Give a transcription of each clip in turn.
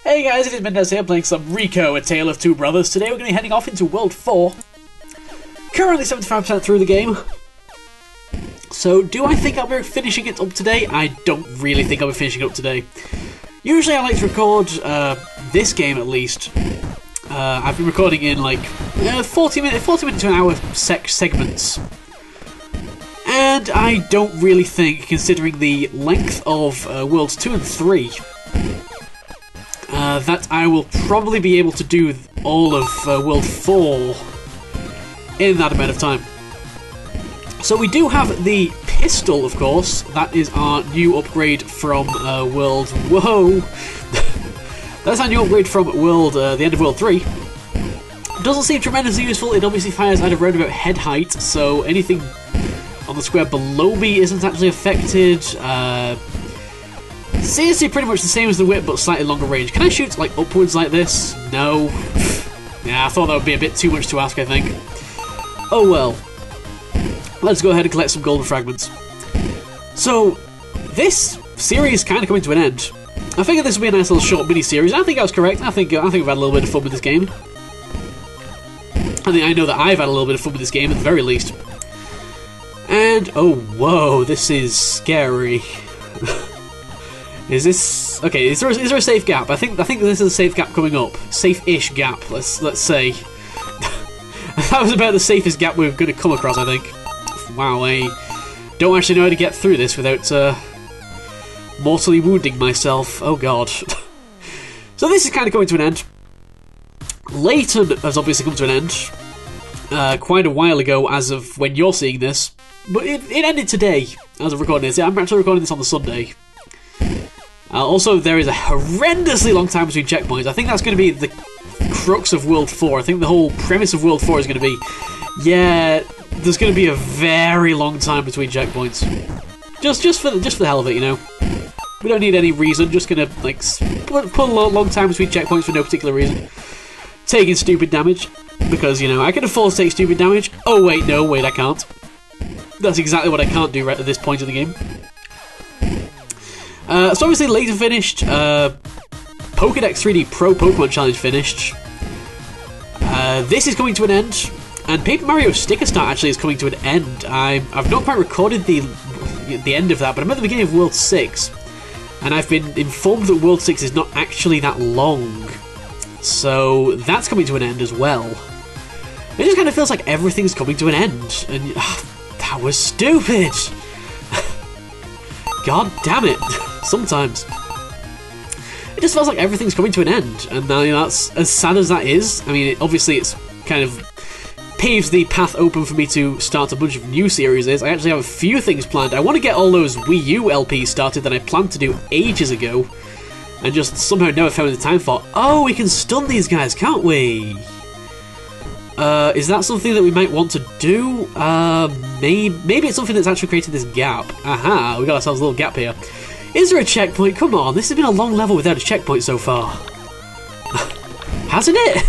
Hey guys, it is Mendez here playing some Rico, A Tale of Two Brothers. Today we're going to be heading off into World 4. Currently 75% through the game. So, do I think I'll be finishing it up today? I don't really think I'll be finishing it up today. Usually I like to record this game at least. I've been recording in like 40 minute to an hour segments. And I don't really think, considering the length of Worlds 2 and 3, that I will probably be able to do all of World 4 in that amount of time. So we do have the pistol, of course. That is our new upgrade from World... Whoa! That's our new upgrade from World, the end of World 3. Doesn't seem tremendously useful. It obviously fires at a roundabout head height, so anything on the square below me isn't actually affected. Seriously, pretty much the same as the whip, but slightly longer range. Can I shoot like upwards like this? No. Yeah, I thought that would be a bit too much to ask, I think. Oh well. Let's go ahead and collect some golden fragments. So, this series is kind of coming to an end. I figured this would be a nice little short mini-series. I think I was correct. I think we've had a little bit of fun with this game. I know that I've had a little bit of fun with this game, at the very least. And, oh, whoa, this is scary. Is this... Okay, is there a safe gap? I think this is a safe gap coming up. Safe-ish gap, let's say. That was about the safest gap we're going to come across, I think. Wow, I don't actually know how to get through this without mortally wounding myself. Oh god. So this is kind of coming to an end. Layton has obviously come to an end. Quite a while ago, as of when you're seeing this. But it ended today, as of recording this. Yeah, I'm actually recording this on the Sunday. Also, there is a horrendously long time between checkpoints. I think that's going to be the crux of World 4. I think the whole premise of World 4 is going to be, yeah, there's going to be a very long time between checkpoints. Just for the hell of it, you know. We don't need any reason. Just going to like put a long time between checkpoints for no particular reason. Taking stupid damage because, you know, I can afford to take stupid damage. Oh wait, no, wait, I can't. That's exactly what I can't do right at this point in the game. So obviously Layton finished, Pokédex 3D Pro Pokemon Challenge finished. This is coming to an end, and Paper Mario Sticker Start actually is coming to an end. I've not quite recorded the end of that, but I'm at the beginning of World 6, and I've been informed that World 6 is not actually that long. So that's coming to an end as well. It just kind of feels like everything's coming to an end, and that was stupid! God damn it! Sometimes. It just feels like everything's coming to an end, and now that's as sad as that is. I mean, obviously it's kind of paves the path open for me to start a bunch of new series. I actually have a few things planned. I want to get all those Wii U LPs started that I planned to do ages ago, and just somehow never found the time for. Oh, we can stun these guys, can't we? Is that something that we might want to do? Maybe it's something that's actually created this gap. Aha, we got ourselves a little gap here. Is there a checkpoint? Come on, this has been a long level without a checkpoint so far. Hasn't it?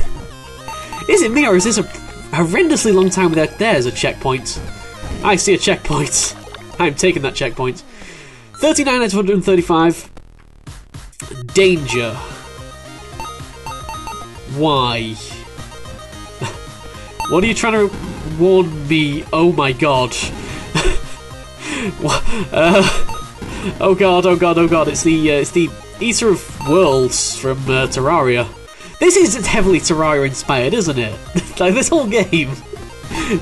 Is it me, or is this a horrendously long time without there's a checkpoint? I see a checkpoint. I'm taking that checkpoint. 39 out of 135. Danger. Why? What are you trying to warn me? Oh my god. Oh god, oh god, oh god, it's the Eater of Worlds from Terraria. This is heavily Terraria inspired, isn't it? Like, this whole game.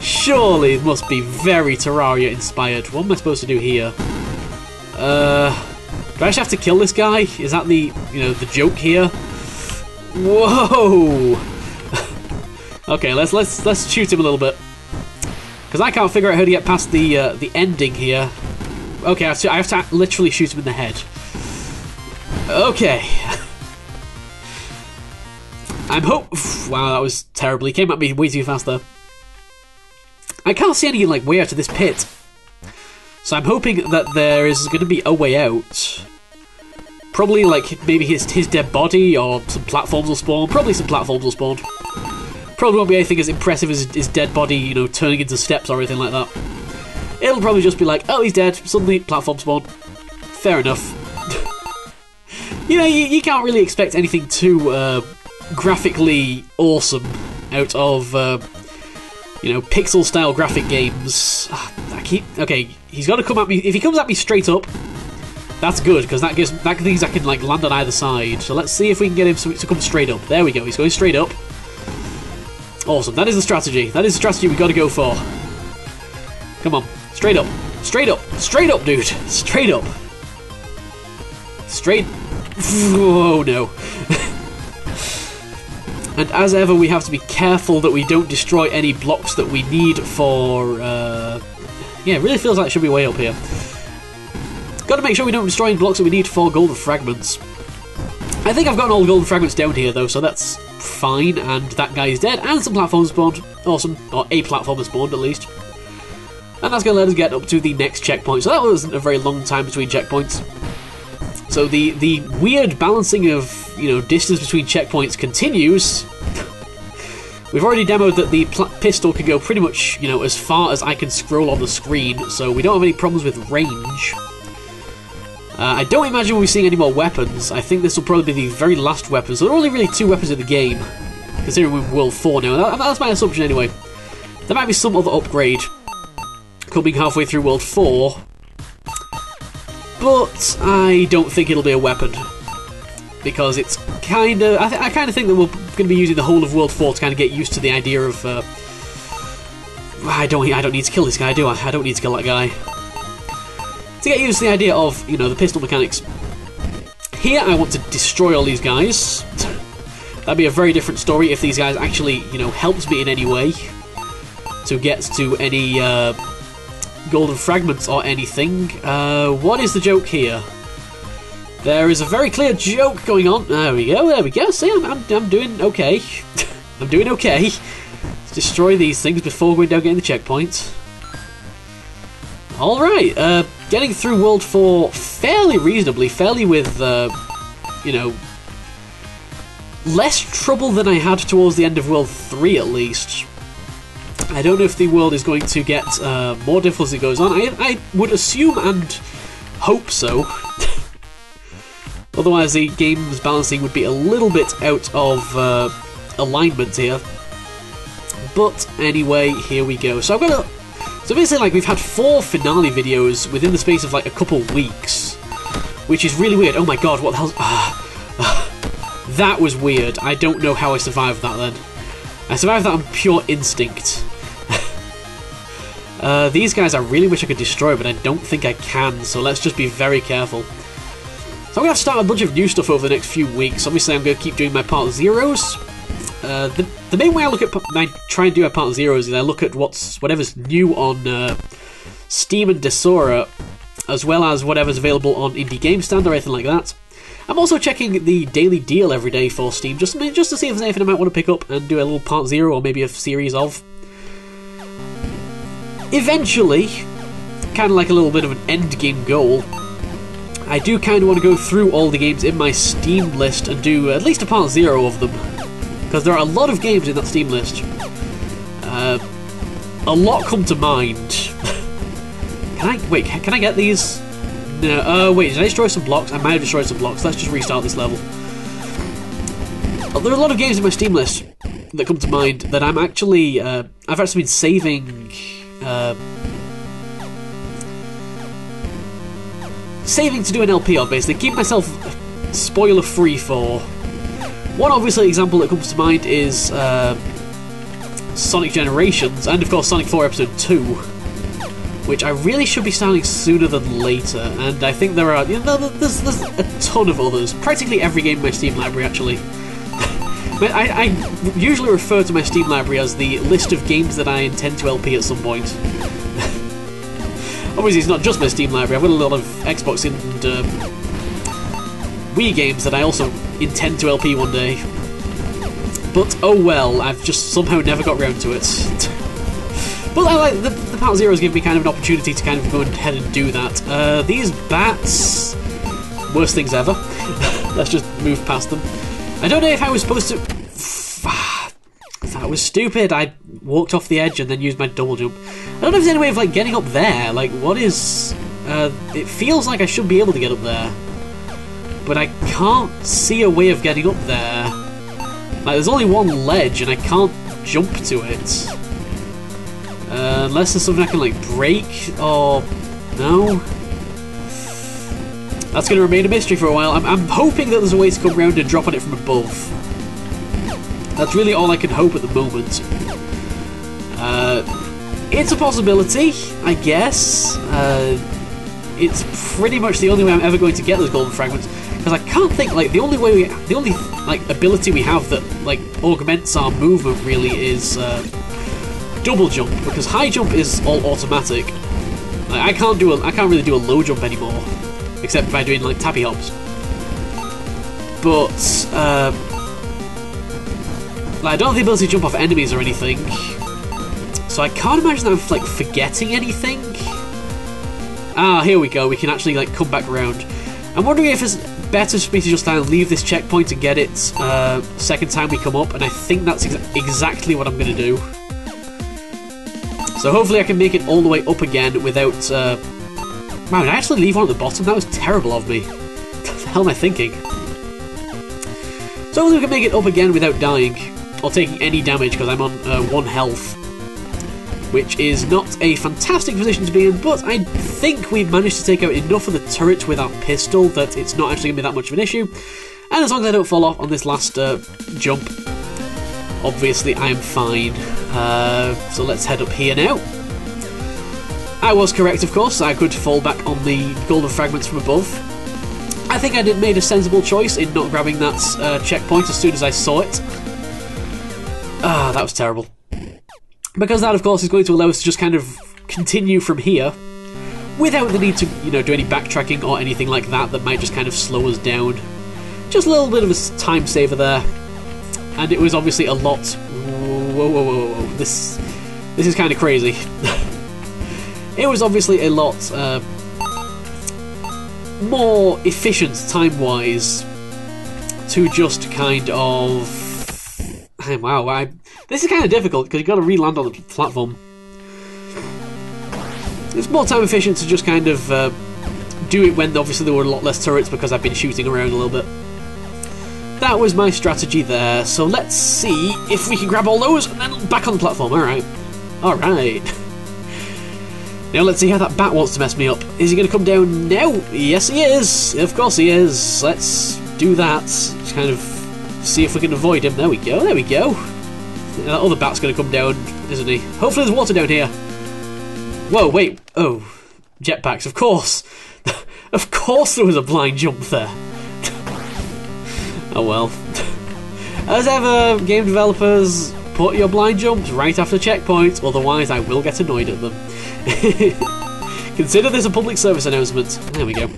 Surely it must be very Terraria inspired. What am I supposed to do here? Do I actually have to kill this guy? Is that the, you know, the joke here? Whoa! Okay, let's shoot him a little bit, because I can't figure out how to get past the ending here. Okay, I have to literally shoot him in the head. Okay. Wow, that was terrible. He came at me way too fast there. I can't see any like way out of this pit, so I'm hoping that there is going to be a way out. Probably like maybe his dead body, or some platforms will spawn. Probably some platforms will spawn. Probably won't be anything as impressive as his dead body, you know, turning into steps or anything like that. It'll probably just be like, oh, he's dead, suddenly platform spawn. Fair enough. You know, you can't really expect anything too graphically awesome out of you know, pixel-style graphic games. Okay, he's got to come at me. If he comes at me straight up, that's good, because that means I can like land on either side. So let's see if we can get him to come straight up. There we go. He's going straight up. Awesome. That is the strategy. That is the strategy we got to go for. Come on, straight up, straight up, straight up, dude, straight up, straight. Oh no. And as ever, we have to be careful that we don't destroy any blocks that we need for... yeah, it really feels like it should be way up here. Got to make sure we don't destroy any blocks that we need for golden fragments. I think I've gotten all the golden fragments down here, though, so that's fine. And that guy is dead, and some platforms spawned. Awesome. Or a platform has spawned, at least. And that's going to let us get up to the next checkpoint. So that wasn't a very long time between checkpoints. So the weird balancing of, you know, distance between checkpoints continues. We've already demoed that the pistol can go pretty much, you know, as far as I can scroll on the screen, so we don't have any problems with range. I don't imagine we'll be seeing any more weapons. I think this will probably be the very last weapon. So there are only really 2 weapons in the game, considering we're World 4 now. That's my assumption anyway. There might be some other upgrade coming halfway through World 4, but I don't think it'll be a weapon, because it's kind of... I kind of think that we're going to be using the whole of World 4 to kind of get used to the idea of... I don't need to kill this guy, do I? I don't need to kill that guy. To get used to the idea of, you know, the pistol mechanics. Here, I want to destroy all these guys. That'd be a very different story if these guys actually, you know, helped me in any way to get to any golden fragments or anything. What is the joke here? There is a very clear joke going on. There we go. See, I'm doing okay. I'm doing okay. Let's destroy these things before going down getting the checkpoint. Alright, getting through World 4 fairly reasonably, fairly with, you know, less trouble than I had towards the end of World 3 at least. I don't know if the world is going to get more difficult as it goes on. I would assume and hope so. Otherwise the game's balancing would be a little bit out of alignment here. But anyway, here we go. So I've got a... So basically, like, we've had 4 finale videos within the space of, like, a couple weeks. Which is really weird. Oh my god, what the hell... that was weird. I don't know how I survived that then. I survived that on pure instinct. These guys I really wish I could destroy, but I don't think I can, so let's just be very careful. So I'm going to have to start a bunch of new stuff over the next few weeks. Obviously, I'm going to keep doing my Part Zeros. The main way I look at try and do my Part Zeros is I look at whatever's new on Steam and Desura, as well as whatever's available on Indie Game Stand or anything like that. I'm also checking the daily deal every day for Steam, just to see if there's anything I might want to pick up and do a little Part Zero or maybe a series of. Eventually, kind of like a little bit of an end game goal, I do kind of want to go through all the games in my Steam list and do at least a Part Zero of them. Because there are a lot of games in that Steam list. A lot come to mind. Can I get these? No, wait, did I destroy some blocks? I might have destroyed some blocks. Let's just restart this level. There are a lot of games in my Steam list that come to mind that I'm actually... I've actually been saving... saving to do an LP of, basically. Keep myself spoiler-free for... One obviously example that comes to mind is Sonic Generations, and of course Sonic 4 Episode 2, which I really should be starting sooner than later, and I think there are, you know, there's a ton of others. Practically every game in my Steam library, actually. I usually refer to my Steam library as the list of games that I intend to LP at some point. Obviously it's not just my Steam library, I've got a lot of Xbox and Wii games that I also intend to LP one day. But oh well, I've just somehow never got round to it. But I like the Part Zeros give me kind of an opportunity to kind of go ahead and do that. These bats, worst things ever. Let's just move past them. I don't know if I was supposed to... That was stupid. I walked off the edge and then used my double jump. I don't know if there's any way of like getting up there. Like, what is... it feels like I should be able to get up there. but I can't see a way of getting up there. Like, there's only one ledge, and I can't jump to it. Unless there's something I can, like, break, or... no? That's going to remain a mystery for a while. I'm hoping that there's a way to come around and drop on it from above. That's really all I can hope at the moment. It's a possibility, I guess. It's pretty much the only way I'm ever going to get those golden fragments, because I can't think, like, the only like ability we have that like augments our movement really is double jump, because high jump is all automatic. Like, I can't really do a low jump anymore, except by doing like tappy hops. But like, I don't have the ability to jump off enemies or anything, so I can't imagine that I'm like forgetting anything. Ah, here we go. We can actually like come back around. I'm wondering if it's better for me to just leave this checkpoint and get it second time we come up, and I think that's exactly what I'm going to do. So hopefully I can make it all the way up again without... wow, did I actually leave one at the bottom? That was terrible of me. What the hell am I thinking? So hopefully we can make it up again without dying, or taking any damage, because I'm on 1 health. Which is not a fantastic position to be in, but I think we've managed to take out enough of the turret with our pistol that it's not actually going to be that much of an issue. And as long as I don't fall off on this last jump, obviously I'm fine. So let's head up here now. I was correct, of course. I could fall back on the golden fragments from above. I think I made a sensible choice in not grabbing that checkpoint as soon as I saw it. Ah, that was terrible. Because that, of course, is going to allow us to just kind of continue from here without the need to, you know, do any backtracking or anything like that that might just kind of slow us down. Just a little bit of a time saver there. And it was obviously a lot... Whoa. This is kind of crazy. It was obviously a lot more efficient time-wise to just kind of... Wow, this is kind of difficult because you've got to re-land on the platform. It's more time efficient to just kind of do it when obviously there were a lot less turrets because I've been shooting around a little bit. That was my strategy there, so let's see if we can grab all those and then back on the platform. Alright. Now let's see how that bat wants to mess me up. Is he going to come down now? Yes he is! Of course he is. Let's do that. Just kind of see if we can avoid him. There we go. That other bat's going to come down, isn't he? Hopefully there's water down here. Whoa, wait. Oh, jetpacks, of course. Of course there was a blind jump there. Oh well. As ever, game developers, put your blind jumps right after checkpoints, otherwise I will get annoyed at them. Consider this a public service announcement. There we go.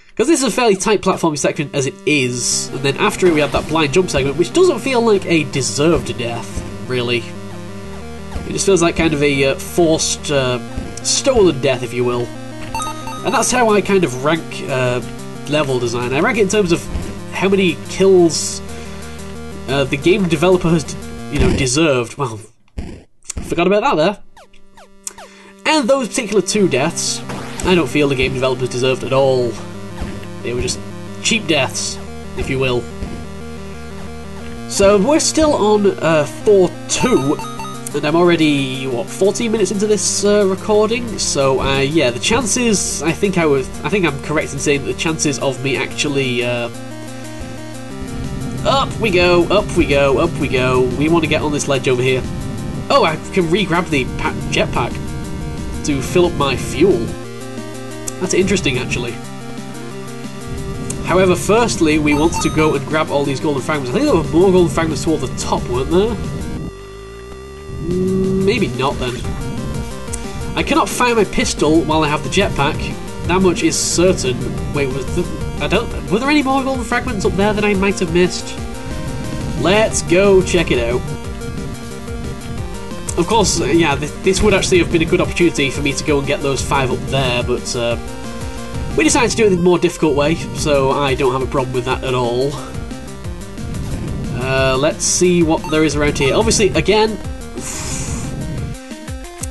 Because this is a fairly tight platforming section as it is, and then after it we have that blind jump segment, which doesn't feel like a deserved death, really. It just feels like kind of a forced, stolen death, if you will. And that's how I kind of rank level design. I rank it in terms of how many kills the game developer has, you know, deserved. Well, forgot about that there. And those particular 2 deaths, I don't feel the game developers deserved at all. They were just cheap deaths, if you will. So we're still on 4-2, and I'm already, what, 14 minutes into this recording. So yeah, the chances, I think I'm correct in saying that the chances of me actually up we go. We want to get on this ledge over here. Oh, I can re-grab the jetpack to fill up my fuel. That's interesting, actually. However, firstly, we want to go and grab all these golden fragments. I think there were more golden fragments toward the top, weren't there? Maybe not, then. I cannot fire my pistol while I have the jetpack. That much is certain. Wait, were there any more golden fragments up there that I might have missed? Let's go check it out. Of course, yeah, this would actually have been a good opportunity for me to go and get those 5 up there, but we decided to do it in the more difficult way, so I don't have a problem with that at all. Let's see what there is around here. Obviously, again,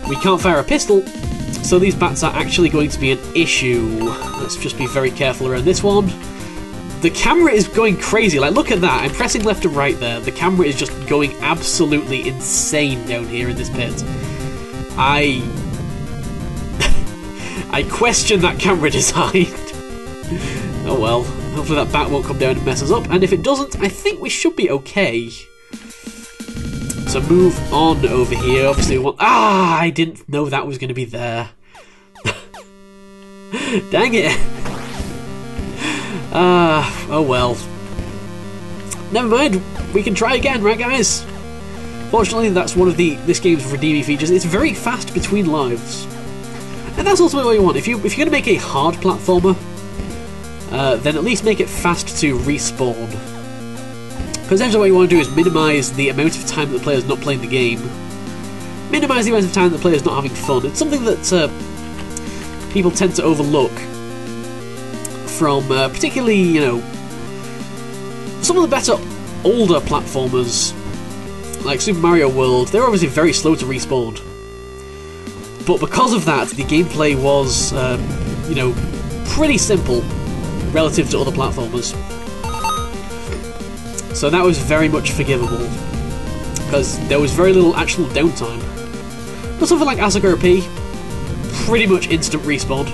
we can't fire a pistol, So these bats are actually going to be an issue. Let's just be very careful around this one. The camera is going crazy. Like, look at that. I'm pressing left and right there. The camera is just going absolutely insane down here in this pit. I question that camera design. Oh well. Hopefully that bat won't come down and mess us up. And if it doesn't, I think we should be okay. So move on over here. Obviously we want... Ah! I didn't know that was going to be there. Dang it. Oh well. Never mind, we can try again, right guys? Fortunately, that's one of this game's redeeming features. It's very fast between lives. And that's also what you want. If you're going to make a hard platformer, then at least make it fast to respawn. Because essentially what you want to do is minimise the amount of time that the player's not playing the game. Minimise the amount of time that the player's not having fun. It's something that people tend to overlook from particularly, you know, some of the better older platformers like Super Mario World. They're obviously very slow to respawn, but because of that the gameplay was you know, pretty simple relative to other platformers, so that was very much forgivable because there was very little actual downtime. But something like Asagura P, pretty much instant respawn.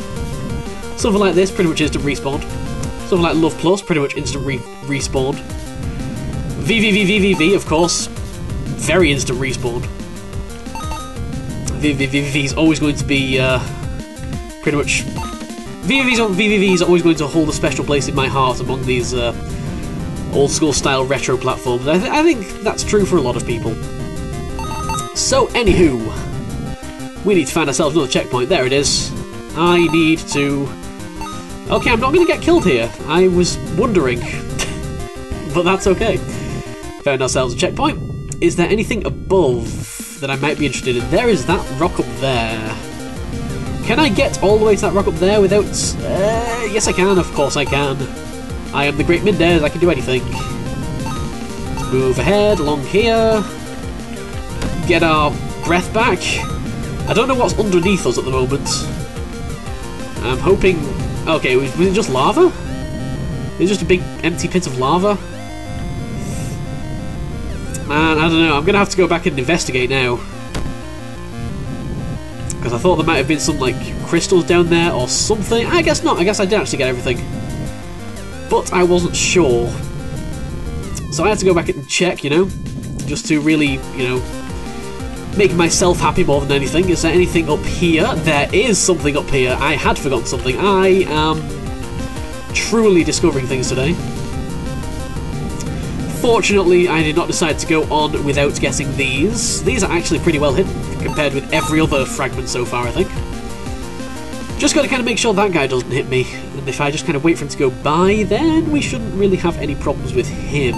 Something like this, pretty much instant respawn. Something like Love Plus, pretty much instant respawn. VVVVVV, of course, very instant respawn. VVVVV is always going to be pretty much... VVV is always going to hold a special place in my heart among these old school style retro platforms. I think that's true for a lot of people. So, anywho, we need to find ourselves another checkpoint. There it is. I need to... Okay, I'm not going to get killed here. I was wondering. But that's okay. Found ourselves a checkpoint. Is there anything above that I might be interested in? There is that rock up there. Can I get all the way to that rock up there without... yes I can, of course I can. I am the Great Mindes, I can do anything. Let's move ahead, along here. Get our breath back. I don't know what's underneath us at the moment. I'm hoping... Okay, was it just lava? It was just a big empty pit of lava? Man, I don't know. I'm going to have to go back and investigate now. Because I thought there might have been some, like, crystals down there or something. I guess not. I guess I did actually get everything. But I wasn't sure. So I had to go back and check, you know? Just to really, you know, make myself happy more than anything. Is there anything up here? There is something up here. I had forgotten something. I am truly discovering things today. Fortunately, I did not decide to go on without getting these. These are actually pretty well hidden compared with every other fragment so far, I think. Just got to kind of make sure that guy doesn't hit me. And if I just kind of wait for him to go by, then we shouldn't really have any problems with him.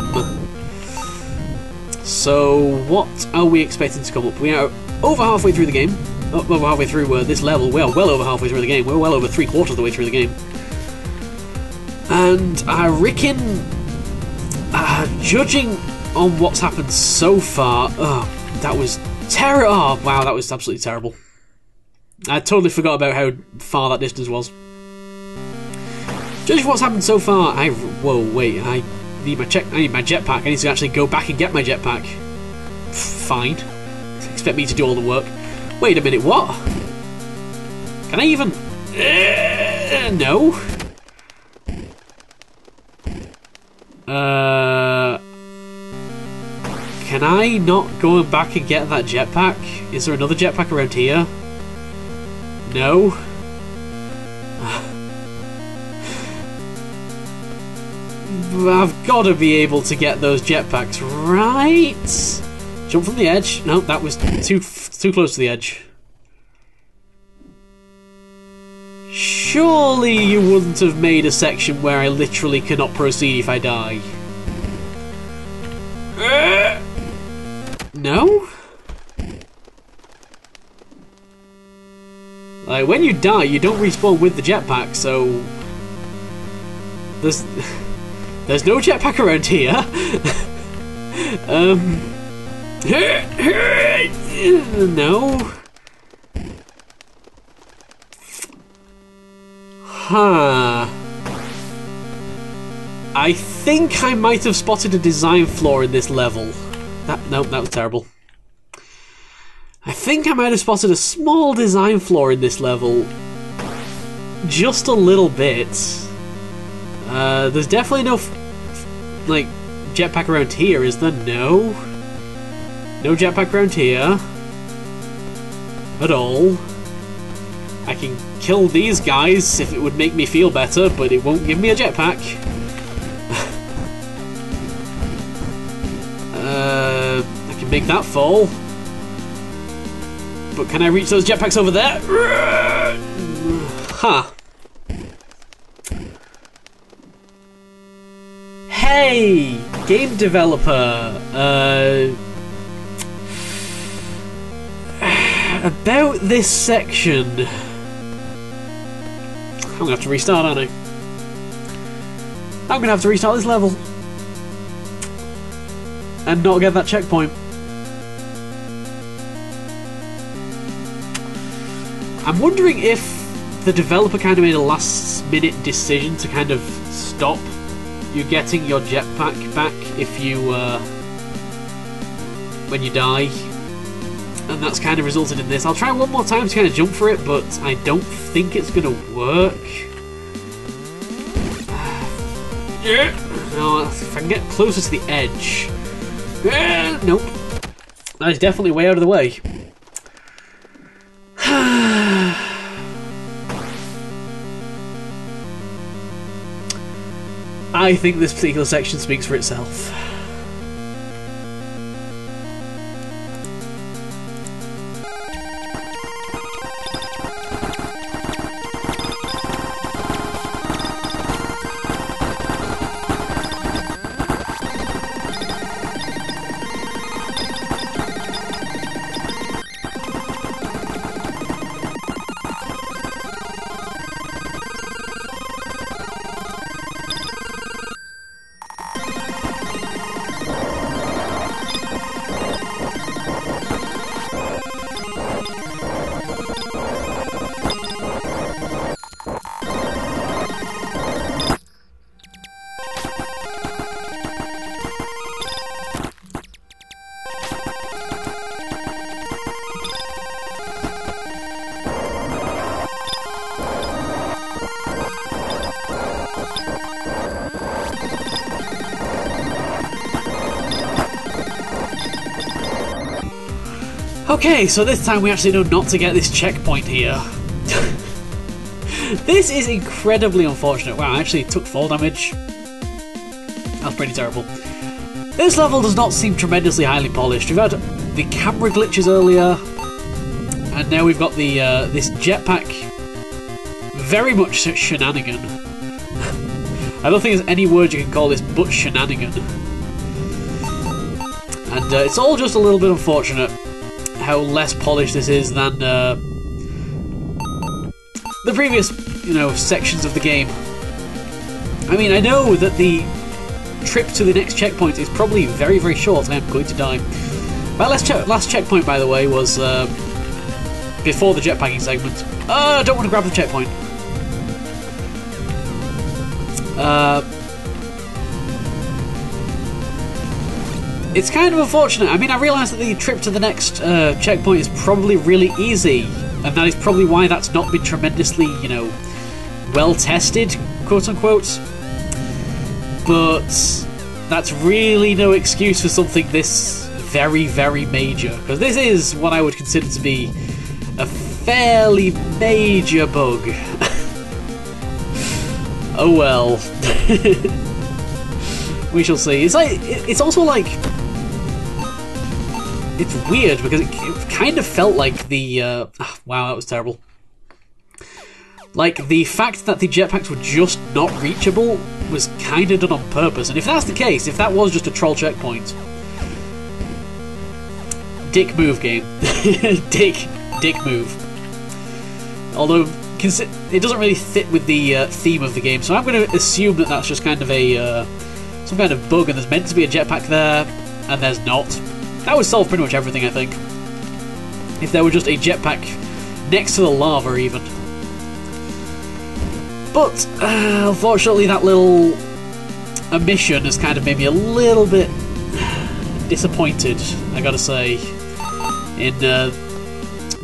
So, what are we expecting to come up? We are over halfway through the game. Over halfway through this level. We are well over halfway through the game. We're well over 3/4 of the way through the game. And I reckon, judging on what's happened so far, that was terrible. Oh, wow, that was absolutely terrible. I totally forgot about how far that distance was. Judging what's happened so far, whoa, wait, I need my jetpack. I need to actually go back and get my jetpack. Fine. Expect me to do all the work. Wait a minute, what? Can I even... no. Can I not go back and get that jetpack? Is there another jetpack around here? No. I've got to be able to get those jetpacks, right? Jump from the edge. No, that was too close to the edge. Surely you wouldn't have made a section where I literally cannot proceed if I die. No? Like, when you die, you don't respawn with the jetpack, so... There's no jetpack around here. No. Huh. I think I might have spotted a design flaw in this level. Nope, that was terrible. I think I might have spotted a small design flaw in this level. Just a little bit. There's definitely no, like, jetpack around here, is there? No. No jetpack around here. At all. I can kill these guys if it would make me feel better, but it won't give me a jetpack. I can make that fall. But can I reach those jetpacks over there? Huh. Hey! Game developer! About this section... I'm gonna have to restart, aren't I? I'm gonna have to restart this level. And not get that checkpoint. I'm wondering if the developer kind of made a last-minute decision to kind of stop you getting your jetpack back if you, when you die. And that's kind of resulted in this. I'll try one more time to kind of jump for it, but I don't think it's going to work. No, if I can get closer to the edge. Nope. That is definitely way out of the way. I think this particular section speaks for itself. Okay, so this time we actually know not to get this checkpoint here. This is incredibly unfortunate. Wow, I actually took fall damage. That's pretty terrible. This level does not seem tremendously highly polished. We've had the camera glitches earlier, and now we've got the this jetpack. Very much shenanigan. I don't think there's any word you can call this but shenanigan. And it's all just a little bit unfortunate how less polished this is than the previous, sections of the game. I mean, I know that the trip to the next checkpoint is probably very, very short. I am going to die. My last checkpoint, by the way, was before the jetpacking segment. I don't want to grab the checkpoint. It's kind of unfortunate. I mean, I realise that the trip to the next checkpoint is probably really easy, and that is probably why that's not been tremendously, well tested, quote unquote. But that's really no excuse for something this very, very major, because this is what I would consider to be a fairly major bug. Oh well. We shall see. It's also like, it's weird because it kind of felt like the wow, that was terrible. Like, the fact that the jetpacks were just not reachable was kind of done on purpose, and if that's the case, if that was just a troll checkpoint, dick move, game. dick move. Although it doesn't really fit with the theme of the game, so I'm going to assume that that's just kind of a some kind of bug, and there's meant to be a jetpack there, and there's not. That would solve pretty much everything, I think. If there were just a jetpack next to the lava, even. But unfortunately, that little omission has kind of made me a little bit disappointed, I gotta say, in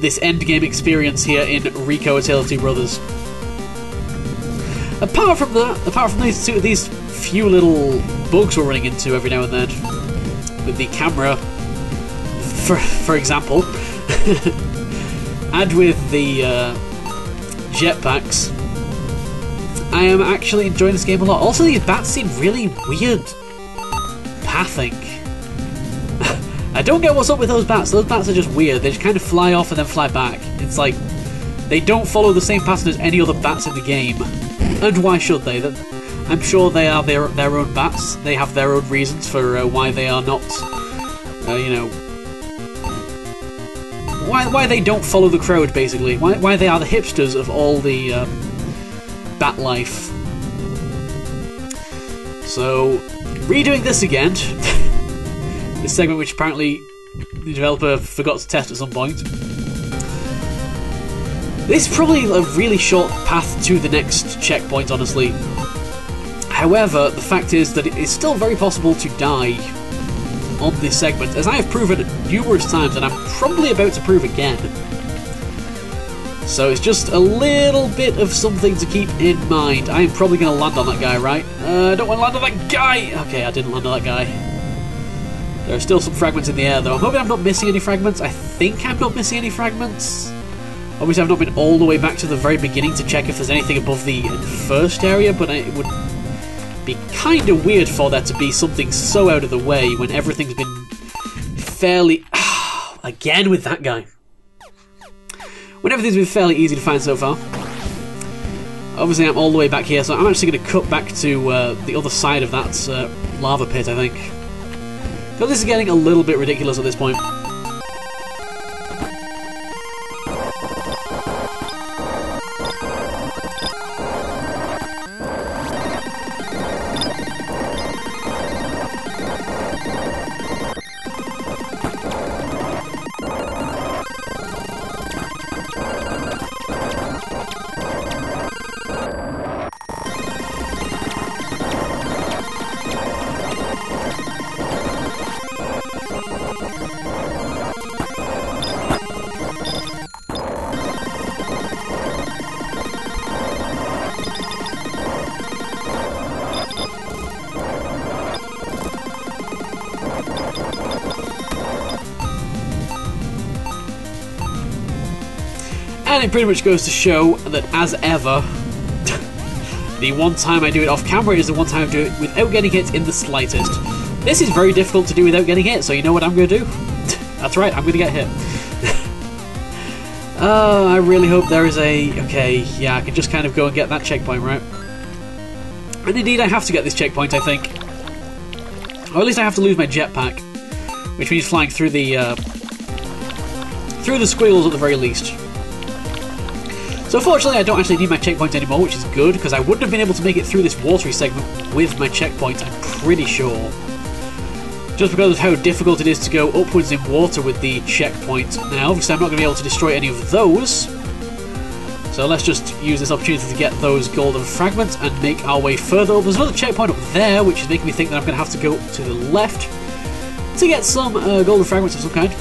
this endgame experience here in Rico: A Tale of Two Brothers. Apart from that, apart from these few little bugs we're running into every now and then with the camera, for example, and with the jetpacks, I am actually enjoying this game a lot. Also, these bats seem really weird pathing. I don't get what's up with those bats. Those bats are just weird. They just kind of fly off and then fly back. It's like they don't follow the same pattern as any other bats in the game. And why should they? I'm sure they are their own bats. They have their own reasons for why they are not, you know, why they don't follow the crowd, basically. Why they are the hipsters of all the bat life. So, redoing this again, this segment which apparently the developer forgot to test at some point. This is probably a really short path to the next checkpoint, honestly. However, the fact is that it is still very possible to die on this segment, as I have proven numerous times, and I'm probably about to prove again. So it's just a little bit of something to keep in mind. I am probably going to land on that guy, right? I don't want to land on that guy! Okay, I didn't land on that guy. There are still some fragments in the air, though. I'm hoping I'm not missing any fragments. I think I'm not missing any fragments. Obviously, I've not been all the way back to the very beginning to check if there's anything above the first area, but it would be kind of weird for there to be something so out of the way when everything's been fairly... Again with that guy. When everything's been fairly easy to find so far. Obviously, I'm all the way back here, so I'm actually going to cut back to the other side of that lava pit, I think. Because this is getting a little bit ridiculous at this point. And it pretty much goes to show that, as ever, the one time I do it off camera is the one time I do it without getting hit in the slightest. This is very difficult to do without getting hit, so you know what I'm going to do? That's right, I'm going to get hit. Oh, I really hope there is a... Okay, yeah, I can just kind of go and get that checkpoint, right? And indeed, I have to get this checkpoint, I think. Or at least I have to lose my jetpack, which means flying through the squiggles at the very least. So fortunately, I don't actually need my checkpoint anymore, which is good, because I wouldn't have been able to make it through this watery segment with my checkpoint, I'm pretty sure. Just because of how difficult it is to go upwards in water with the checkpoint. Now, obviously I'm not going to be able to destroy any of those, so let's just use this opportunity to get those golden fragments and make our way further up. There's another checkpoint up there, which is making me think that I'm going to have to go to the left to get some golden fragments of some kind.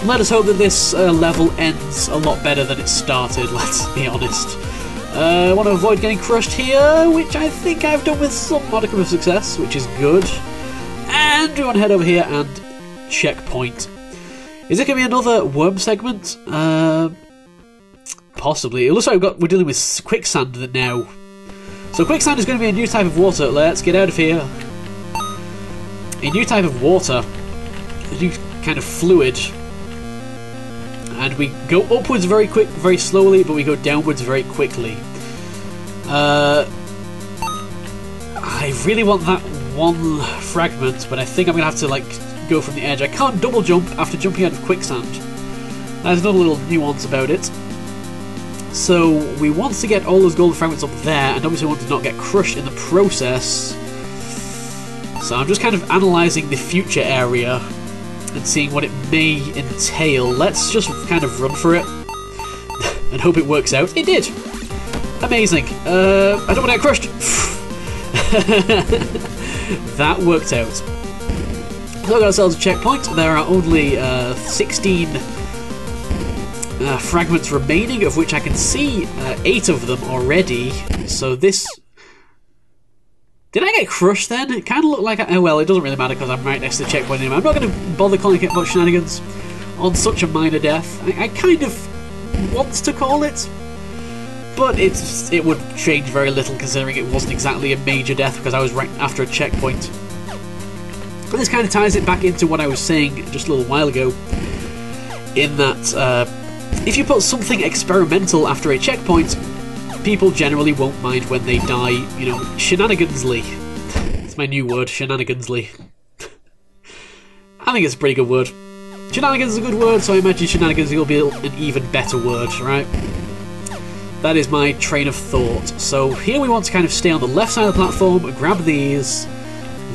Let us hope that this level ends a lot better than it started, let's be honest. I want to avoid getting crushed here, which I think I've done with some modicum of success, which is good. And we want to head over here and checkpoint. Is it going to be another worm segment? Possibly. It looks like we're dealing with quicksand now. So quicksand is going to be a new type of water. Let's get out of here. A new type of water. A new kind of fluid. And we go upwards very slowly, but we go downwards very quickly. I really want that one fragment, but I think I'm going to have to, like, go from the edge. I can't double jump after jumping out of quicksand. There's another little nuance about it. So we want to get all those golden fragments up there, and obviously want to not get crushed in the process. So I'm just kind of analysing the future area and seeing what it may entail. Let's just kind of run for it and hope it works out. It did! Amazing. I don't want to get crushed. That worked out. So we got ourselves a checkpoint. There are only 16 fragments remaining, of which I can see 8 of them already. So this... Did I get crushed then? It kind of looked like... Oh well, it doesn't really matter because I'm right next to the checkpoint anyway. I'm not going to bother calling it about shenanigans on such a minor death. I kind of want to call it, but it would change very little considering it wasn't exactly a major death because I was right after a checkpoint. And this kind of ties it back into what I was saying just a little while ago, in that if you put something experimental after a checkpoint, people generally won't mind when they die, you know, shenanigansly. It's my new word, shenanigansly. I think it's a pretty good word. Shenanigans is a good word, so I imagine shenanigans will be an even better word, right? That is my train of thought. So here we want to kind of stay on the left side of the platform, grab these,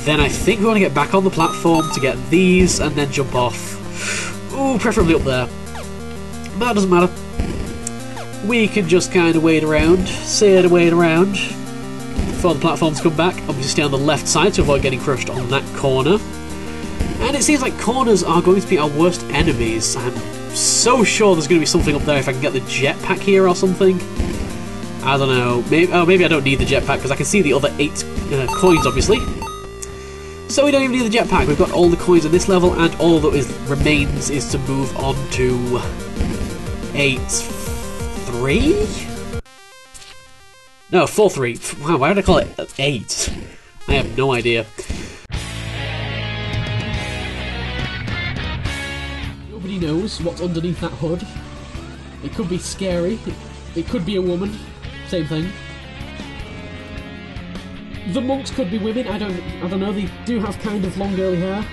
then I think we want to get back on the platform to get these, and then jump off. Ooh, preferably up there. But that doesn't matter. We can just kind of wait around, sit and wait around for the platforms to come back. Obviously stay on the left side to avoid getting crushed on that corner. And it seems like corners are going to be our worst enemies. I'm so sure there's going to be something up there if I can get the jetpack here or something. I don't know. Maybe I don't need the jetpack because I can see the other 8 coins, obviously. So we don't even need the jetpack. We've got all the coins in this level, and all that remains is to move on to 8-3? No, 4-3. Wow, why did I call it 8? I have no idea. Nobody knows what's underneath that hood. It could be scary. It could be a woman. Same thing. The monks could be women. I don't know. They do have kind of long curly hair.